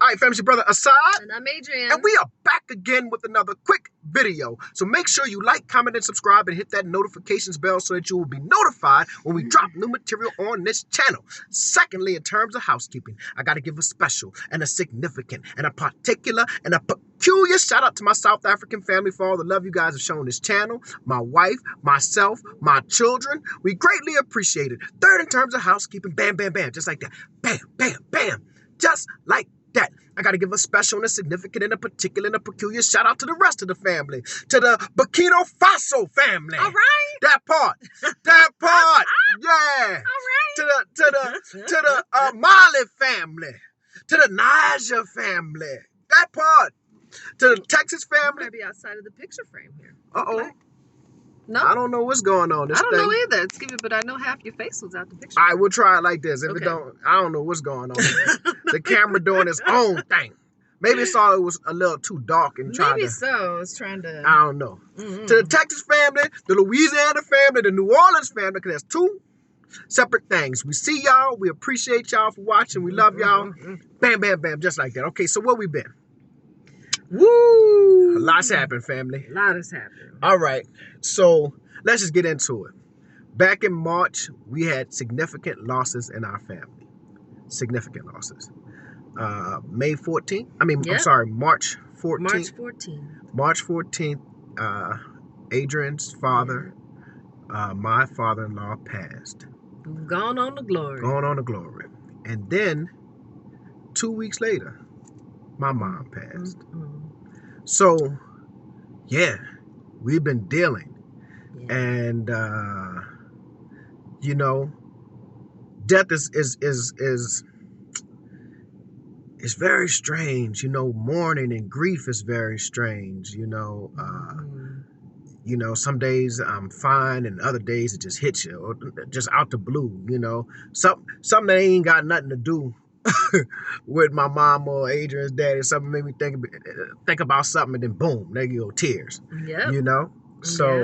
All right, family, brother Assad. And I'm Adrian. And we are back again with another quick video. So make sure you like, comment, and subscribe and hit that notifications bell so that you will be notified when we drop new material on this channel. Secondly, in terms of housekeeping, I got to give a special and a significant and a particular and a peculiar shout out to my South African family for all the love you guys have shown this channel, my wife, myself, my children. We greatly appreciate it. Third, in terms of housekeeping, bam, bam, bam, just like that. Bam, bam, bam, just like that. I got to give a special and a significant and a particular and a peculiar shout out to the rest of the family, to the Burkina Faso family. All right. That part. Yeah. All right. To the Mali family, to the Niger family. That part. To the Texas family. Maybe outside of the picture frame here. Uh-oh. Okay. No? I don't know what's going on. I don't know either. It's giving, but I know half your face was out the picture. All right, we'll try it like this. If Okay. it don't, I don't know what's going on. The camera doing its own thing. Maybe it saw it was a little too dark and tried Maybe to. so. It's trying to. I don't know. To the Texas family, the Louisiana family, the New Orleans family, because that's two separate things. We see y'all. We appreciate y'all for watching. We love y'all. Bam, bam, bam, just like that. Okay, so where we been? Woo! A lot's happened, family. A lot has happened. All right, so let's just get into it. Back in March, we had significant losses in our family. Significant losses. May 14th. I'm sorry, March 14th. March 14th. March 14th, Adrian's father, my father-in-law, passed. Gone on to glory. Gone on to glory. And then 2 weeks later, my mom passed. So, yeah, we've been dealing. Yeah. And, you know, death is very strange. You know, mourning and grief is very strange. You know, some days I'm fine and other days it just hits you, or just out the blue, you know. Something that ain't got nothing to do with my mom or Adrian's daddy. Something made me think about something, and then boom, there you go, tears. Yep. You know? So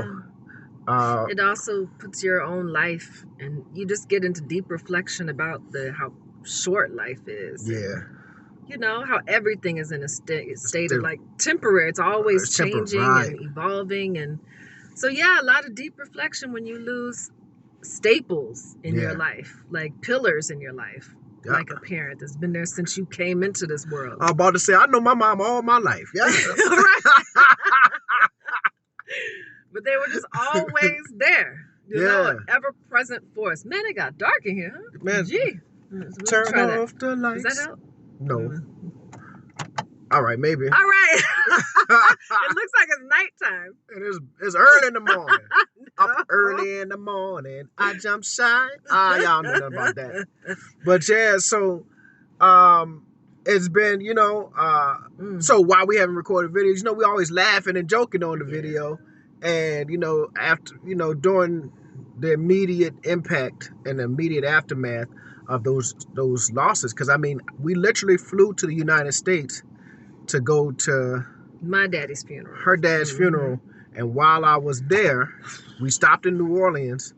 yeah. It also puts your own life, and you just get into deep reflection about how short life is. Yeah. You know, how everything is in a state of like temporary. It's always changing and evolving. And so, yeah, a lot of deep reflection when you lose staples in your life, like pillars in your life. Yeah. Like a parent that's been there since you came into this world. I was about to say, I know my mom all my life. Yeah. Right. But they were just always there. You know, an ever-present force. Man, it got dark in here, huh? Man, gee. Turn off the lights. Does that help? No. All right, maybe. All right. It looks like it's nighttime. It's early in the morning. Up early in the morning, I jump shine. Y'all know nothing about that. But yeah, so it's been, you know, so while we haven't recorded videos, you know, we always laughing and joking on the video. And, you know, after, you know, during the immediate impact and the immediate aftermath of those losses, because I mean, we literally flew to the United States to go to my daddy's funeral, her dad's funeral, and while I was there, we stopped in New Orleans,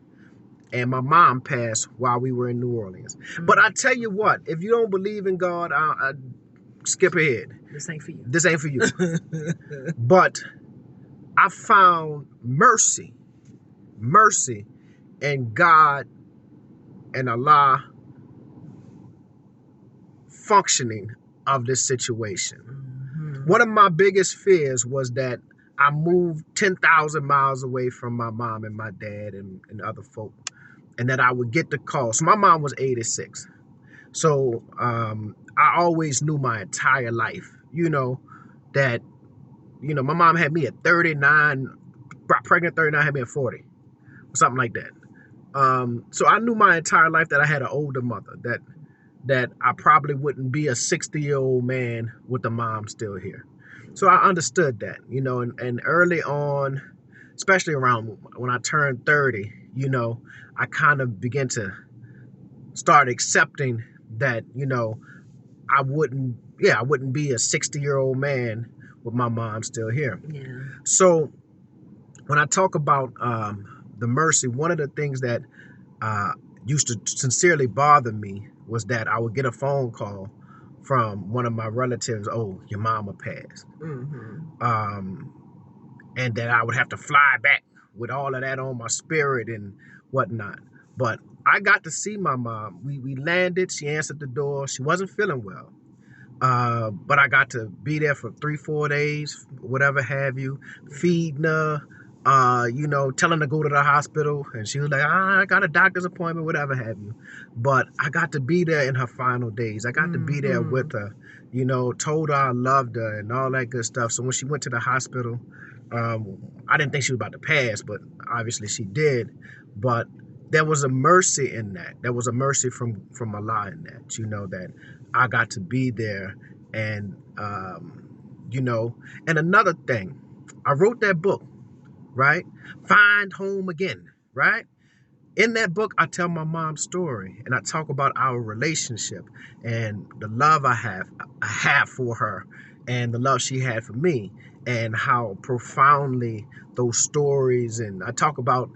and my mom passed while we were in New Orleans. But I tell you what, if you don't believe in God, I skip ahead. This ain't for you. This ain't for you. But I found mercy in God and Allah functioning of this situation. One of my biggest fears was that I moved 10,000 miles away from my mom and my dad and other folk, and that I would get the call. So my mom was 86. So I always knew my entire life, you know, that, you know, my mom had me at 39, pregnant 39, had me at 40, or something like that. So I knew my entire life that I had an older mother, that I probably wouldn't be a 60-year-old man with the mom still here. So I understood that, you know, and early on, especially around when I turned 30, you know, I kind of began to start accepting that, you know, I wouldn't be a 60-year-old man with my mom still here. Yeah. So when I talk about the mercy, one of the things that used to sincerely bother me was that I would get a phone call from one of my relatives, oh, your mama passed. And that I would have to fly back with all of that on my spirit and whatnot. But I got to see my mom. We landed, she answered the door. She wasn't feeling well. But I got to be there for 3-4 days, whatever have you, feeding her, telling her to go to the hospital. And she was like, I got a doctor's appointment, whatever have you. But I got to be there in her final days. I got to be there with her, told her I loved her and all that good stuff. So when she went to the hospital, I didn't think she was about to pass, but obviously she did. But there was a mercy in that. There was a mercy from Allah in that, that I got to be there. And, and another thing, I wrote that book, right? Find Home Again, right? In that book, I tell my mom's story and I talk about our relationship and the love I have for her and the love she had for me and how profoundly those stories, and I talk about,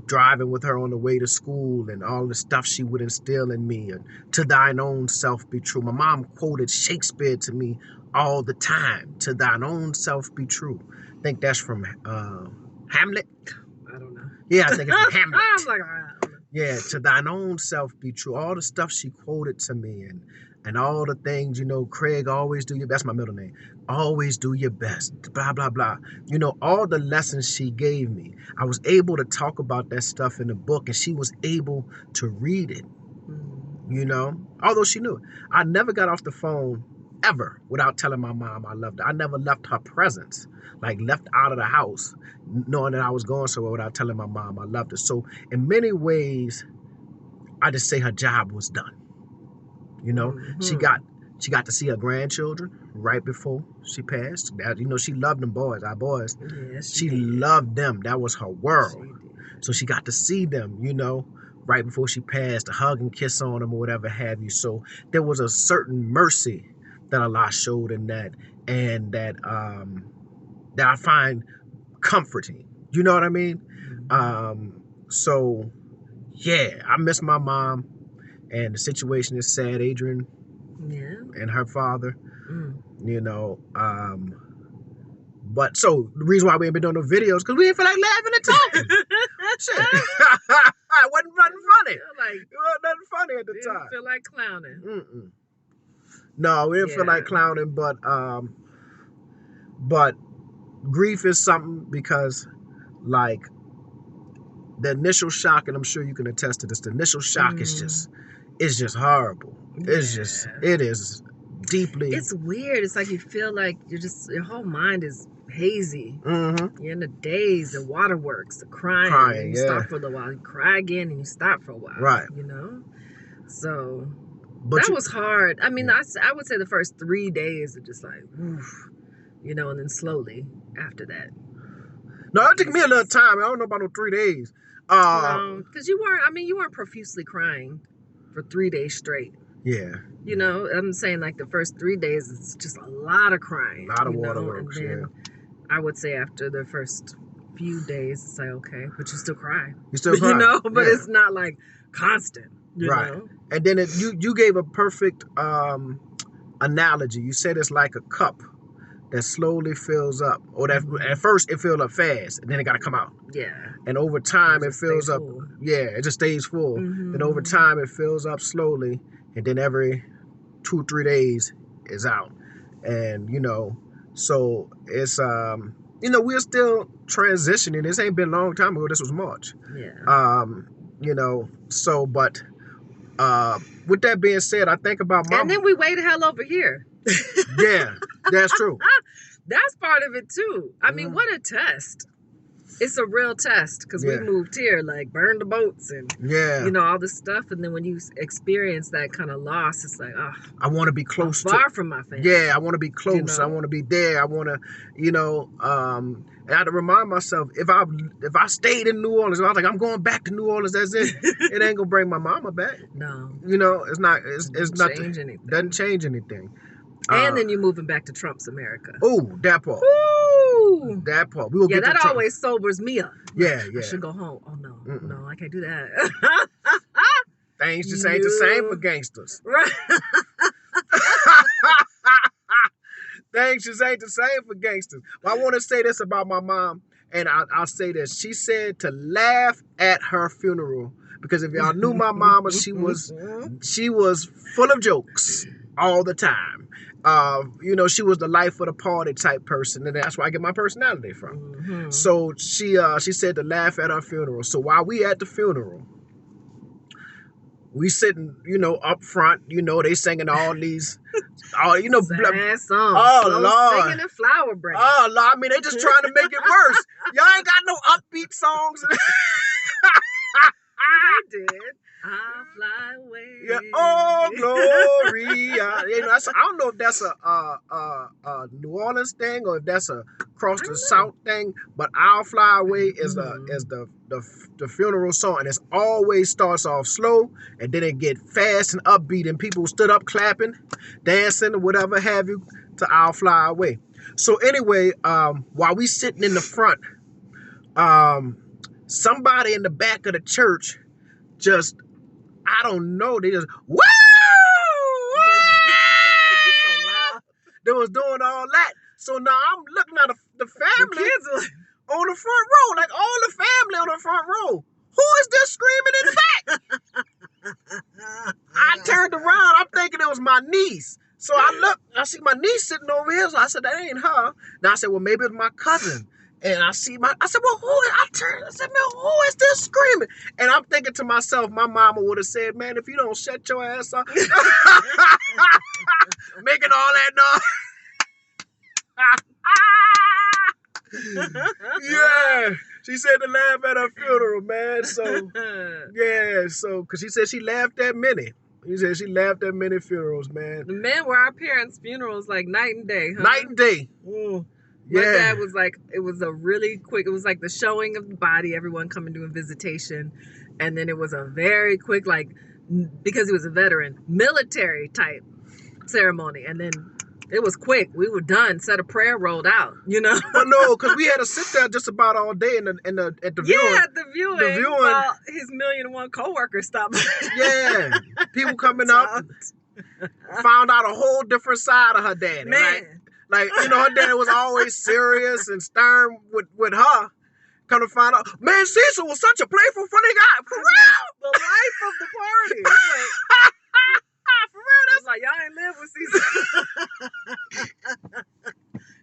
driving with her on the way to school and all the stuff she would instill in me, and to thine own self be true. My mom quoted Shakespeare to me all the time, to thine own self be true. I think that's from Hamlet. I don't know. Yeah, I think it's from Hamlet. I was like, I don't know. Yeah, to thine own self be true. All the stuff she quoted to me and all the things, Craig, always do your best. That's my middle name. Always do your best. Blah, blah, blah. All the lessons she gave me. I was able to talk about that stuff in the book and she was able to read it, although she knew it. I never got off the phone ever without telling my mom I loved her. I never left her presence, like left out of the house, knowing that I was going somewhere without telling my mom I loved her. So in many ways, I just say her job was done. She got to see her grandchildren right before she passed. She loved them boys, our boys. Yes, she loved them. That was her world. So she got to see them, right before she passed, to hug and kiss on them or whatever have you. So there was a certain mercy that Allah showed in that, and that that I find comforting. You know what I mean? So yeah, I miss my mom, and the situation is sad. Adrian and her father, but so the reason why we ain't been doing no videos, because we didn't feel like laughing and talking. Shit. It wasn't nothing funny. It wasn't nothing funny at the time. Didn't feel like clowning. No, we didn't feel like clowning, but grief is something, because like the initial shock, and I'm sure you can attest to this, the initial shock is just horrible. It is deeply. It's weird. It's like you feel like your whole mind is hazy. You're in the daze, the waterworks, the crying. You stop for a little while, you cry again, and you stop for a while. Right. So but that was hard. I mean, I would say the first 3 days are just like, oof, and then slowly after that. No, it took me a little time. I don't know about no 3 days. Because you weren't profusely crying for 3 days straight. Yeah. I'm saying like the first 3 days, it's just a lot of crying. A lot of waterworks, and then I would say after the first few days, it's like, okay, but you still cry. You still cry. But it's not like constant. You know? And then you gave a perfect analogy. You said it's like a cup that slowly fills up, or that at first it fills up fast, and then it got to come out. Yeah. And over time it fills up. Full. Yeah, it just stays full. Then over time it fills up slowly, and then every 2-3 days is out. And so it's we're still transitioning. This ain't been a long time ago. This was March. Yeah. So but with that being said, I think about my. And then we waited hell over here. Yeah, that's true. That's part of it too. I mean, what a test. It's a real test, because we moved here, like burned the boats and all this stuff. And then when you experience that kind of loss, it's like, I want to be close, far from my family. Yeah, I want to be close. I want to be there. I want to, and I had to remind myself, if I stayed in New Orleans, I was like, I'm going back to New Orleans. That's it. It ain't gonna bring my mama back. No. It's not. It's not. Doesn't change anything. And then you're moving back to Trump's America. Oh, that part. Woo! That part. We will get that to always sobers me up. Yeah. I should go home. Oh, no. No, I can't do that. Things just ain't the same for gangsters. Right. Things just ain't the same for gangsters. But I want to say this about my mom, and I'll say this. She said to laugh at her funeral, because if y'all knew my mama, she was full of jokes all the time. She was the life of the party type person, and that's where I get my personality from. Mm-hmm. So she said to laugh at her funeral. So while we at the funeral, we sitting, up front, they singing all these, sad songs. Oh, Lord. Singing and flower break. Oh, Lord. I mean, they just trying to make it worse. Y'all ain't got no upbeat songs. They did. I'll fly away. Yeah. Oh, glory. I don't know if that's a New Orleans thing or if that's a across the South thing, but I'll fly away is the funeral song, and it always starts off slow and then it get fast and upbeat, and people stood up clapping, dancing, or whatever have you, to I'll fly away. So anyway, while we sitting in the front, somebody in the back of the church just, I don't know, they just, woo! They was doing all that. So now I'm looking at the family. The kids on the front row, like all the family on the front row. Who is this screaming in the back? I turned around, I'm thinking it was my niece. So I look, I see my niece sitting over here. So I said, that ain't her. Now I said, well, maybe it's my cousin. And I said, well, I said, man, who is this screaming? And I'm thinking to myself, my mama would have said, man, if you don't shut your ass up, making all that noise. Yeah, she said to laugh at her funeral, man. So, yeah, because she said she laughed at many. He said she laughed at many funerals, man. The men were our parents' funerals like night and day, huh? Night and day. Mm. My dad was like, it was a really quick, it was like the showing of the body, everyone coming doing visitation. And then it was a very quick, like, because he was a veteran, military type ceremony. And then it was quick. We were done. Said a prayer, rolled out, But no, because we had to sit there just about all day at the viewing. Yeah, at the viewing. While his 1,000,001 coworkers stopped. Yeah. People coming up, found out a whole different side of her daddy. Man. Like, her daddy was always serious and stern with her. Come to find out, man, Cecil was such a playful, funny guy. For real. The life of the party. Like, for real, that's like, y'all ain't live with Cecil.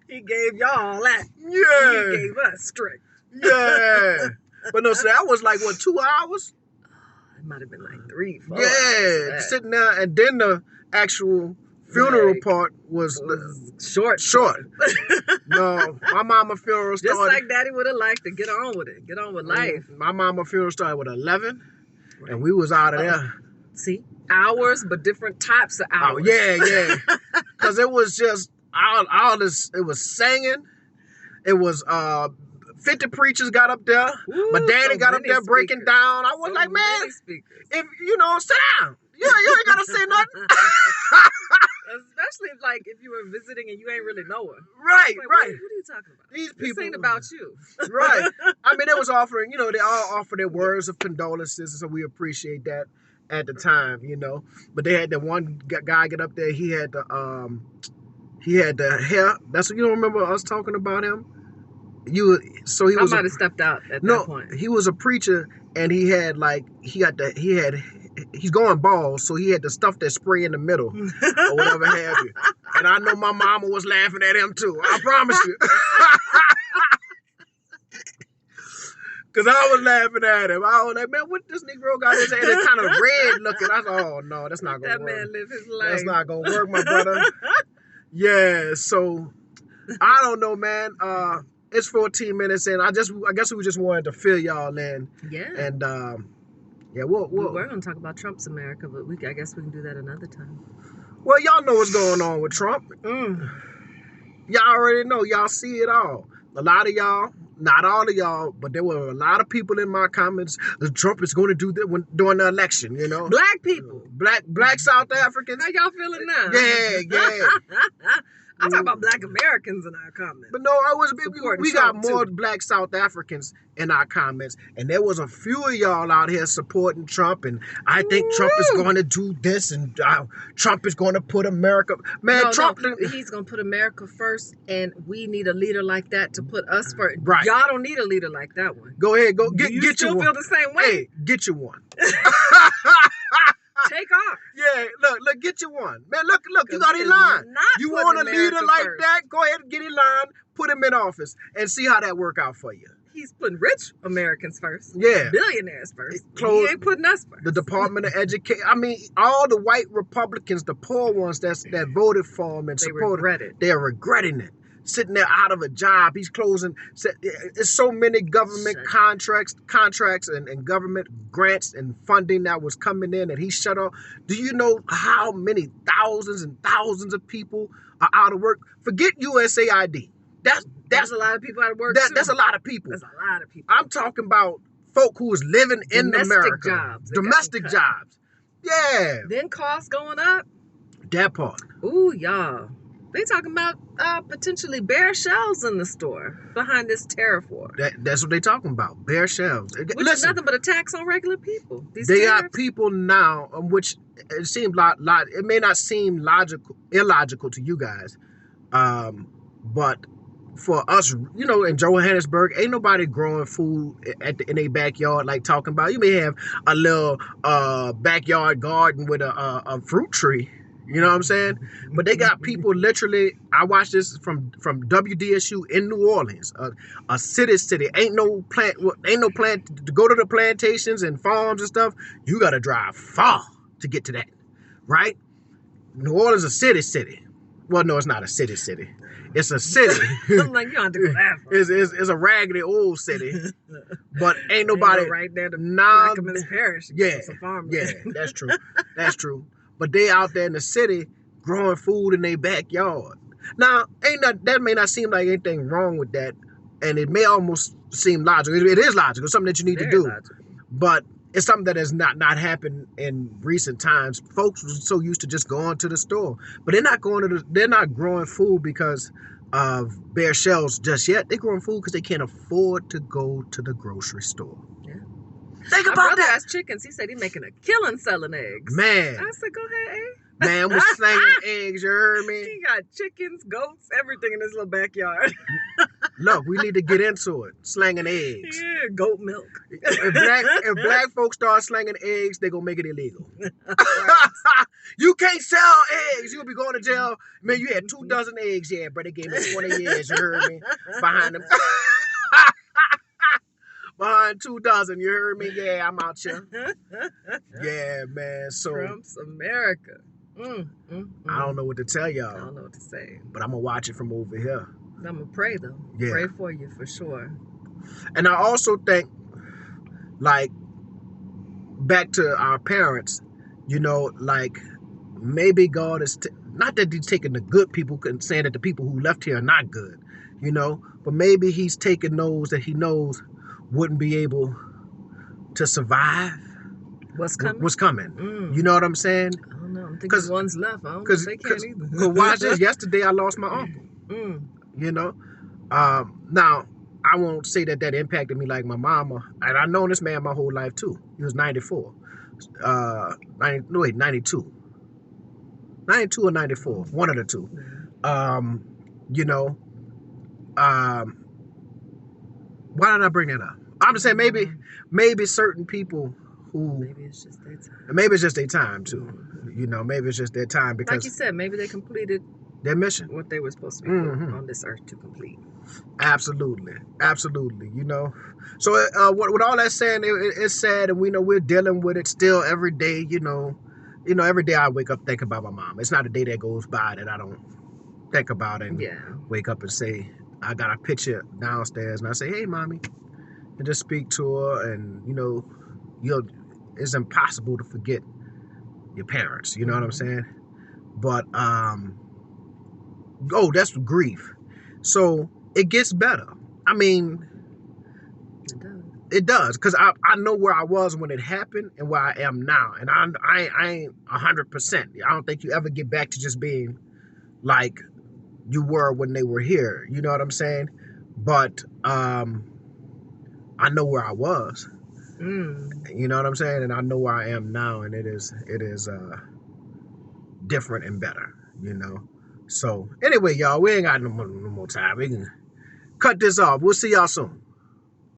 He gave y'all that. Yeah. He gave us strict. Yeah. But no, so that was like, what, 2 hours? It might have been like 3, 4 Yeah. hours. Sitting there, and then the actual funeral part was short. No, my mama funeral started. Just like Daddy would have liked to get on with it. Get on with life. My mama funeral started with 11, right. And we was out of there. See? Hours, but different types of hours. Oh, yeah. Because it was just all this, it was singing. It was 50 preachers got up there. Ooh, my daddy got up there breaking down. I was like, man, if sit down. You ain't got to say nothing. Especially if you were visiting and you ain't really know her. Right. What are you talking about? These people. This ain't about you. Right. I mean, they was offering, they all offered their words of condolences, so we appreciate that at the time, But they had that one guy get up there. He had the hair. That's what you don't remember us talking about him. I might have stepped out at that point. He was a preacher, and he had he's going bald, so he had the stuff that spray in the middle or whatever have you. And I know my mama was laughing at him too. I promise you. Because I was laughing at him. I was like, man, what this Negro got his head? It's kind of red looking. I said, oh, no, that's not going to work. That man live his life. That's not going to work, my brother. Yeah, so I don't know, man. It's 14 minutes in. I guess we just wanted to fill y'all in. Yeah. And, we were going to talk about Trump's America, but I guess we can do that another time. Well, y'all know what's going on with Trump. Y'all already know. Y'all see it all. A lot of y'all, not all of y'all, but there were a lot of people in my comments that Trump is going to do that during the election, Black people. Black South Africans. How y'all feeling now? Yeah. I'm talking about Black Americans in our comments. But no, we got more Black South Africans in our comments, and there was a few of y'all out here supporting Trump, and I think Trump is going to do this, and Trump is going to put America. Man, no, Trump. No, he's going to put America first, and we need a leader like that to put us first. Right. Y'all don't need a leader like that one. Go ahead, go get you get still you one. Feel the same way? Hey, get you one. Take off. Yeah, look, get you one. Man, look, you got Elon. You want a leader like that? Go ahead and get Elon, put him in office, and see how that work out for you. He's putting rich Americans first. Yeah. Billionaires first. He ain't putting us first. The Department of Education. I mean, all the white Republicans, the poor ones that voted for him and supported it, they're regretting it. Sitting there out of a job. He's closing. It's so many government contracts and government grants and funding that was coming in that he shut off. Do you know how many thousands and thousands of people are out of work? Forget USAID. That's a lot of people out of work. That's a lot of people. That's a lot of people. I'm talking about folk who is living in America. Domestic jobs. Yeah. Then costs going up. That part. Ooh, y'all. They talking about potentially bare shelves in the store behind this tariff war. That's what they talking about. Bare shelves. Which is nothing but a tax on regular people. They got people now, which it seems it may not seem illogical to you guys, but for us, in Johannesburg, ain't nobody growing food in their backyard like talking about. You may have a little backyard garden with a fruit tree. You know what I'm saying? But they got people literally. I watched this from WDSU in New Orleans, a city. Ain't no plant to go to the plantations and farms and stuff. You got to drive far to get to that, right? New Orleans is a city. Well, no, it's not a city. It's a city. I'm like, you have to go that far. It's a raggedy old city, but ain't nobody right there to Plaquemines Parish. Yeah, that's true. That's true. But they out there in the city growing food in their backyard. Now, that may not seem like anything wrong with that, and it may almost seem logical. It is logical. It's something that you need to do. Logical. But it's something that has not happened in recent times. Folks were so used to just going to the store, but they're not growing food because of bare shelves just yet. They're growing food because they can't afford to go to the grocery store. Yeah. Think about My brother that. has chickens. He said he's making a killing selling eggs. Man. I said, go ahead, eh? Man, we're slanging eggs, you heard me? He got chickens, goats, everything in his little backyard. Look, we need to get into it. Slanging eggs. Yeah, goat milk. If black folks start slanging eggs, they're going to make it illegal. You can't sell eggs. You'll be going to jail. Man, you had 24 eggs. Yeah, but they gave me 20 years, you heard me? Behind them. Behind 24, you heard me? Yeah, I'm out here. Yeah, man. So Trump's America. I don't know what to tell y'all. I don't know what to say. But I'm going to watch it from over here. I'm going to pray, though. Yeah. Pray for you, for sure. And I also think, like, back to our parents, maybe God is, not that he's taking the good people and saying that the people who left here are not good, but maybe he's taking those that he knows wouldn't be able to survive. What's coming? You know what I'm saying? I don't know. I'm thinking one's left. I don't know if they can't either. Because watch this. Yesterday, I lost my uncle. Now, I won't say that impacted me like my mama. And I've known this man my whole life, too. He was 94. 92. 92 or 94. One of the two. Why did I bring that up? I'm just saying maybe certain people who... Maybe it's just their time. Maybe it's just their time, too. Maybe it's just their time because... Like you said, maybe they completed... their mission. What they were supposed to be doing on this earth to complete. Absolutely. So with all that saying, it's sad, and we know we're dealing with it still every day, every day I wake up thinking about my mom. It's not a day that goes by that I don't think about it and wake up and say, I got a picture downstairs and I say, hey, mommy, and just speak to her. And, it's impossible to forget your parents. You know what I'm saying? But, that's grief. So it gets better. I mean, it does. Because I know where I was when it happened and where I am now. And I ain't 100%. I don't think you ever get back to just being like you were when they were here. You know what I'm saying? But I know where I was. You know what I'm saying? And I know where I am now, and it is different and better, you know. So anyway, y'all, we ain't got no more time. We can cut this off. We'll see y'all soon.